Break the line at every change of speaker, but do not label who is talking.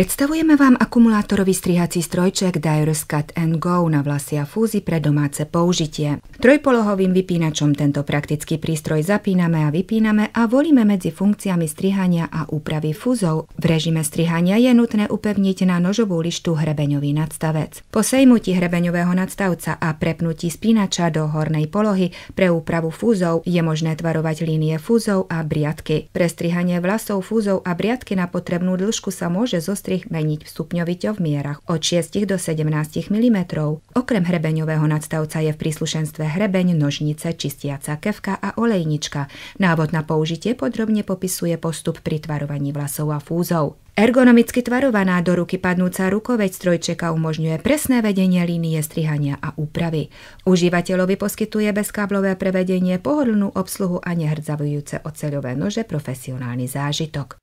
Predstavujeme vám akumulátorový strihací strojček Dyers Cut & Go na vlasy a fúzy pre domáce použitie. Trojpolohovým vypínačom tento praktický prístroj zapíname a vypíname a volíme medzi funkciami strihania a úpravy fúzov. V režime strihania je nutné upevniť na nožovú lištu hrebeňový nadstavec. Po sejmutí hrebeňového nadstavca a prepnutí spínača do hornej polohy pre úpravu fúzov je možné tvarovať línie fúzov a briadky. Pre strihanie vlasov, fúzov a briadky na potrebnú dĺžku sa môže strih meniť stupňovito v mierach od 6 do 17 mm. Okrem hrebeňového nadstavca je v príslušenstve hrebeň, nožnice, čistiaca kefka a olejnička. Návod na použitie podrobne popisuje postup pri tvarovaní vlasov a fúzov. Ergonomicky tvarovaná do ruky padnúca rukoveď strojčeka umožňuje presné vedenie línie strihania a úpravy. Užívateľovi poskytuje bezkáblové prevedenie, pohodlnú obsluhu a nehrdzavujúce oceľové nože profesionálny zážitok.